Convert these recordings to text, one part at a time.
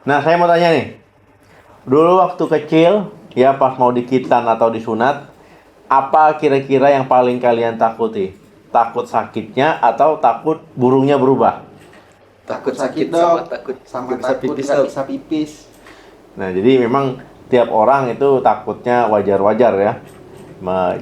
Nah, saya mau tanya nih. Dulu waktu kecil, ya pas mau dikitan atau disunat, apa kira-kira yang paling kalian takuti? Takut sakitnya atau takut burungnya berubah? Takut Sakit, sakit Dok. sama takut Sama nggak bisa takut pipis, nggak Dok. bisa pipis. Nah, jadi memang tiap orang itu takutnya wajar-wajar ya.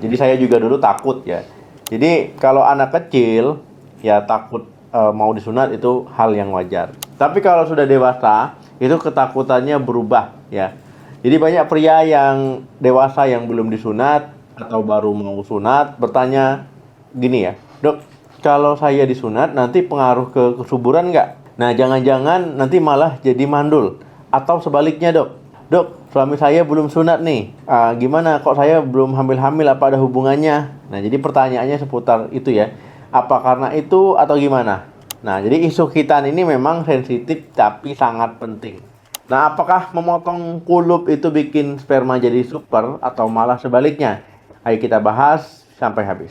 Jadi saya juga dulu takut ya. Jadi kalau anak kecil ya takut mau disunat itu hal yang wajar. Tapi kalau sudah dewasa itu ketakutannya berubah ya. Jadi banyak pria yang dewasa yang belum disunat atau baru mau sunat bertanya gini ya, dok, kalau saya disunat nanti pengaruh ke kesuburan nggak? Nah, jangan-jangan nanti malah jadi mandul. Atau sebaliknya, dok. Dok, suami saya belum sunat nih. Gimana kok saya belum hamil-hamil, apa ada hubungannya? Nah, jadi pertanyaannya seputar itu ya. Apa karena itu atau gimana? Nah, jadi isu khitan ini memang sensitif tapi sangat penting. Nah, apakah memotong kulup itu bikin sperma jadi super atau malah sebaliknya? Ayo kita bahas sampai habis.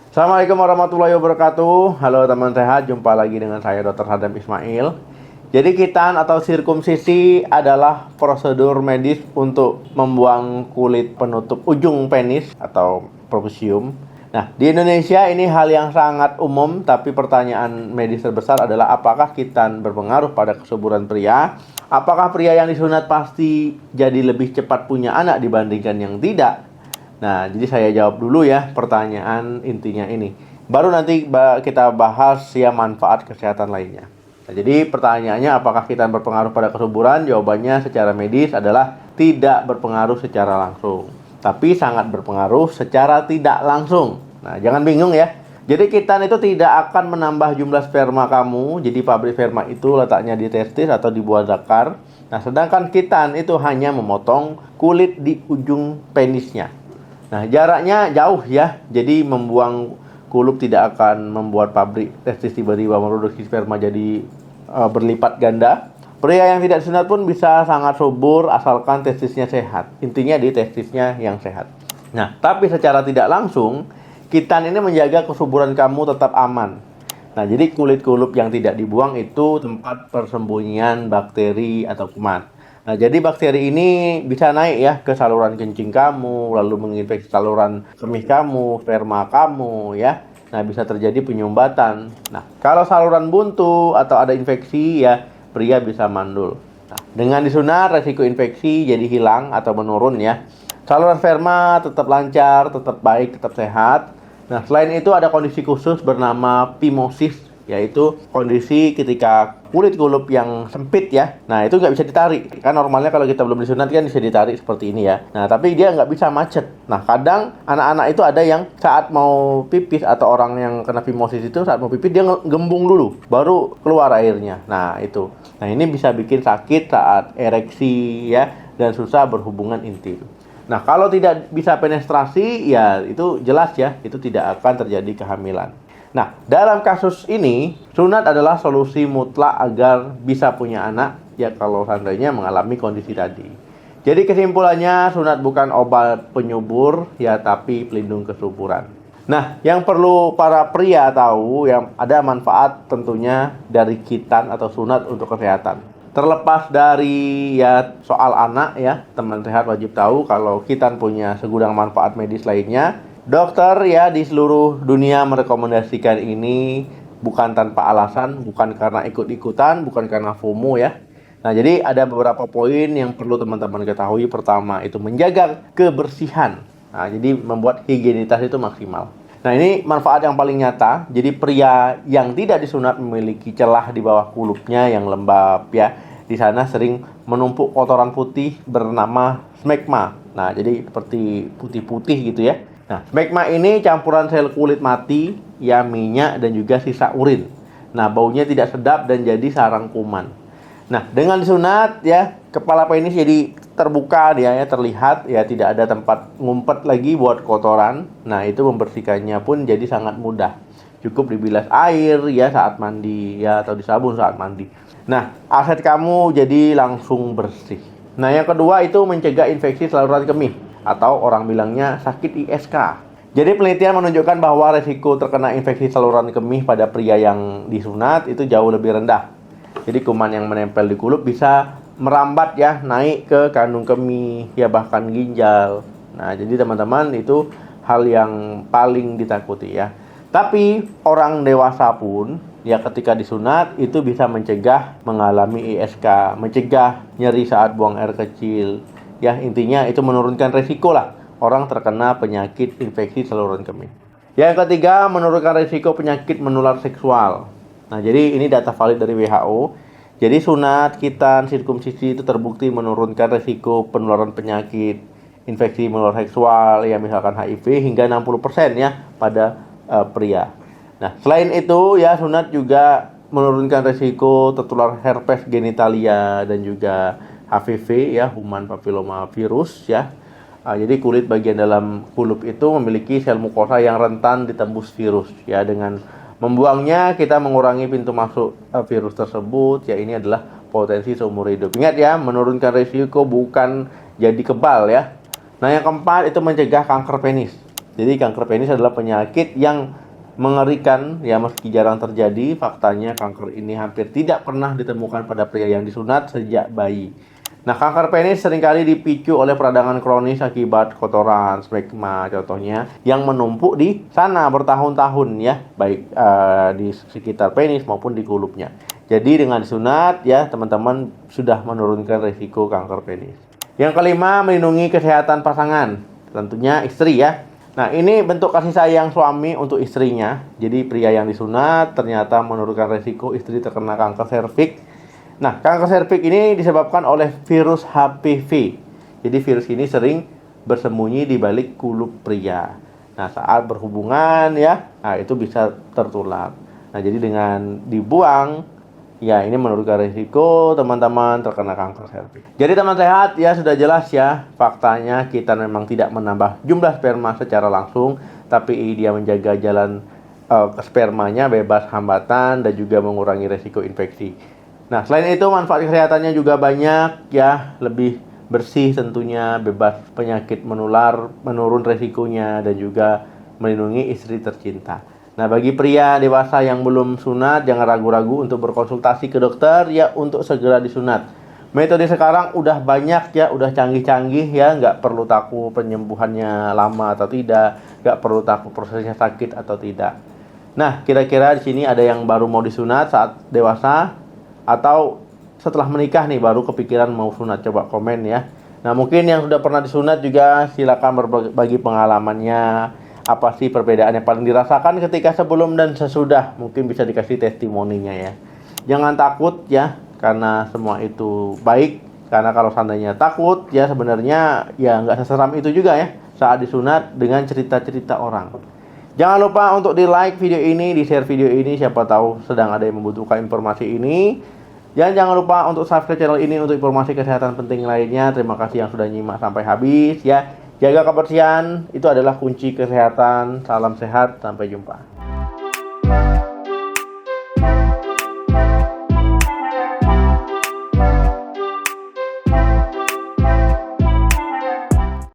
Assalamualaikum warahmatullahi wabarakatuh. Halo teman sehat, jumpa lagi dengan saya Dr. Sadam Ismail. Jadi khitan atau sirkumsisi adalah prosedur medis untuk membuang kulit penutup ujung penis atau proboscium. Nah, di Indonesia ini hal yang sangat umum, tapi pertanyaan medis terbesar adalah apakah khitan berpengaruh pada kesuburan pria? Apakah pria yang disunat pasti jadi lebih cepat punya anak dibandingkan yang tidak? Nah, jadi saya jawab dulu ya pertanyaan intinya ini. Baru nanti kita bahas ya manfaat kesehatan lainnya. Nah, jadi pertanyaannya apakah khitan berpengaruh pada kesuburan? Jawabannya secara medis adalah tidak berpengaruh secara langsung. Tapi sangat berpengaruh secara tidak langsung. Nah, jangan bingung ya. Jadi khitan itu tidak akan menambah jumlah sperma kamu. Jadi pabrik sperma itu letaknya di testis atau di buah zakar. Nah, sedangkan khitan itu hanya memotong kulit di ujung penisnya. Nah, jaraknya jauh ya. Jadi membuang kulup tidak akan membuat pabrik testis tiba-tiba memproduksi sperma jadi berlipat ganda. Pria yang tidak disunat pun bisa sangat subur asalkan testisnya sehat. Intinya di testisnya yang sehat. Nah, tapi secara tidak langsung, khitan ini menjaga kesuburan kamu tetap aman. Nah, jadi kulit kulup yang tidak dibuang itu tempat persembunyian bakteri atau kuman. Nah, jadi bakteri ini bisa naik ya ke saluran kencing kamu, lalu menginfeksi saluran kemih kamu, sperma kamu ya. Nah, bisa terjadi penyumbatan. Nah, kalau saluran buntu atau ada infeksi ya, pria bisa mandul. Nah, dengan disunat resiko infeksi jadi hilang atau menurun ya. Saluran sperma tetap lancar, tetap baik, tetap sehat. Nah, selain itu ada kondisi khusus bernama phimosis, yaitu kondisi ketika kulit kulup yang sempit ya. Nah, itu nggak bisa ditarik. Kan normalnya kalau kita belum disunat kan bisa ditarik seperti ini ya. Nah, tapi dia nggak bisa macet. Nah, kadang anak-anak itu ada yang saat mau pipis atau orang yang kena phimosis itu saat mau pipis dia gembung dulu, baru keluar airnya. Nah, itu. Nah, ini bisa bikin sakit saat ereksi ya dan susah berhubungan intim. Nah, kalau tidak bisa penetrasi ya itu jelas ya, itu tidak akan terjadi kehamilan. Nah, dalam kasus ini, sunat adalah solusi mutlak agar bisa punya anak, ya kalau seandainya mengalami kondisi tadi. Jadi kesimpulannya, sunat bukan obat penyubur, ya tapi pelindung kesuburan. Nah, yang perlu para pria tahu, yang ada manfaat tentunya dari khitan atau sunat untuk kesehatan. Terlepas dari ya soal anak ya, teman sehat wajib tahu kalau khitan punya segudang manfaat medis lainnya. Dokter ya di seluruh dunia merekomendasikan ini bukan tanpa alasan, bukan karena ikut-ikutan, bukan karena FOMO ya. Nah, jadi ada beberapa poin yang perlu teman-teman ketahui. Pertama, itu menjaga kebersihan. Nah, jadi membuat higienitas itu maksimal. Nah, ini manfaat yang paling nyata. Jadi pria yang tidak disunat memiliki celah di bawah kulupnya yang lembab ya. Di sana sering menumpuk kotoran putih bernama smegma. Nah, jadi seperti putih-putih gitu ya. Nah, smegma ini campuran sel kulit mati, ya minyak dan juga sisa urin. Nah, baunya tidak sedap dan jadi sarang kuman. Nah, dengan disunat ya, kepala penis jadi terbuka dia ya, terlihat ya tidak ada tempat ngumpet lagi buat kotoran. Nah, itu membersihkannya pun jadi sangat mudah. Cukup dibilas air ya saat mandi ya atau disabun saat mandi. Nah, aset kamu jadi langsung bersih. Nah, yang kedua itu mencegah infeksi saluran kemih atau orang bilangnya sakit ISK. Jadi penelitian menunjukkan bahwa resiko terkena infeksi saluran kemih pada pria yang disunat itu jauh lebih rendah. Jadi kuman yang menempel di kulup bisa merambat ya, naik ke kandung kemih, ya bahkan ginjal. Nah, jadi teman-teman itu hal yang paling ditakuti ya. Tapi orang dewasa pun ya ketika disunat itu bisa mencegah mengalami ISK, mencegah nyeri saat buang air kecil. Ya, intinya itu menurunkan resiko lah orang terkena penyakit infeksi saluran kemih. Yang ketiga, menurunkan risiko penyakit menular seksual. Nah, jadi ini data valid dari WHO. Jadi sunat, khitan, sirkumsisi itu terbukti menurunkan risiko penularan penyakit infeksi menular seksual, ya misalkan HIV hingga 60% ya pada pria. Nah, selain itu ya sunat juga menurunkan risiko tertular herpes genitalia dan juga HPV ya, human papilloma virus ya. Jadi kulit bagian dalam kulup itu memiliki sel mukosa yang rentan ditembus virus ya. Dengan membuangnya kita mengurangi pintu masuk virus tersebut ya. Ini adalah potensi seumur hidup. Ingat ya, menurunkan risiko bukan jadi kebal ya. Nah, yang keempat itu mencegah kanker penis. Jadi kanker penis adalah penyakit yang mengerikan ya, meski jarang terjadi. Faktanya kanker ini hampir tidak pernah ditemukan pada pria yang disunat sejak bayi. Nah, kanker penis seringkali dipicu oleh peradangan kronis akibat kotoran, smegma contohnya, yang menumpuk di sana bertahun-tahun ya, baik di sekitar penis maupun di kulupnya. Jadi dengan disunat ya, teman-teman sudah menurunkan risiko kanker penis. Yang kelima, melindungi kesehatan pasangan, tentunya istri ya. Nah, ini bentuk kasih sayang suami untuk istrinya. Jadi pria yang disunat ternyata menurunkan risiko istri terkena kanker serviks. Nah, kanker serviks ini disebabkan oleh virus HPV. Jadi virus ini sering bersembunyi di balik kulup pria. Nah, saat berhubungan ya, nah itu bisa tertular. Nah, jadi dengan dibuang, ya ini menurunkan risiko teman-teman terkena kanker serviks. Jadi teman sehat ya, sudah jelas ya, faktanya kita memang tidak menambah jumlah sperma secara langsung, tapi dia menjaga jalan spermanya bebas hambatan dan juga mengurangi risiko infeksi. Nah, selain itu manfaat kesehatannya juga banyak ya, lebih bersih tentunya, bebas penyakit menular, menurun resikonya, dan juga melindungi istri tercinta. Nah, bagi pria dewasa yang belum sunat, jangan ragu-ragu untuk berkonsultasi ke dokter ya untuk segera disunat. Metode sekarang udah banyak ya, udah canggih-canggih ya, nggak perlu takut penyembuhannya lama atau tidak, nggak perlu takut prosesnya sakit atau tidak. Nah, kira-kira di sini ada yang baru mau disunat saat dewasa, atau setelah menikah nih baru kepikiran mau sunat? Coba komen ya. Nah, mungkin yang sudah pernah disunat juga silakan berbagi pengalamannya. Apa sih perbedaan yang paling dirasakan ketika sebelum dan sesudah? Mungkin bisa dikasih testimoninya ya. Jangan takut ya, karena semua itu baik. Karena kalau seandainya takut ya, sebenarnya ya nggak seseram itu juga ya saat disunat dengan cerita-cerita orang. Jangan lupa untuk di like video ini, di share video ini, siapa tahu sedang ada yang membutuhkan informasi ini. Dan jangan lupa untuk subscribe channel ini untuk informasi kesehatan penting lainnya. Terima kasih yang sudah nyimak sampai habis ya. Jaga kebersihan, itu adalah kunci kesehatan. Salam sehat, sampai jumpa.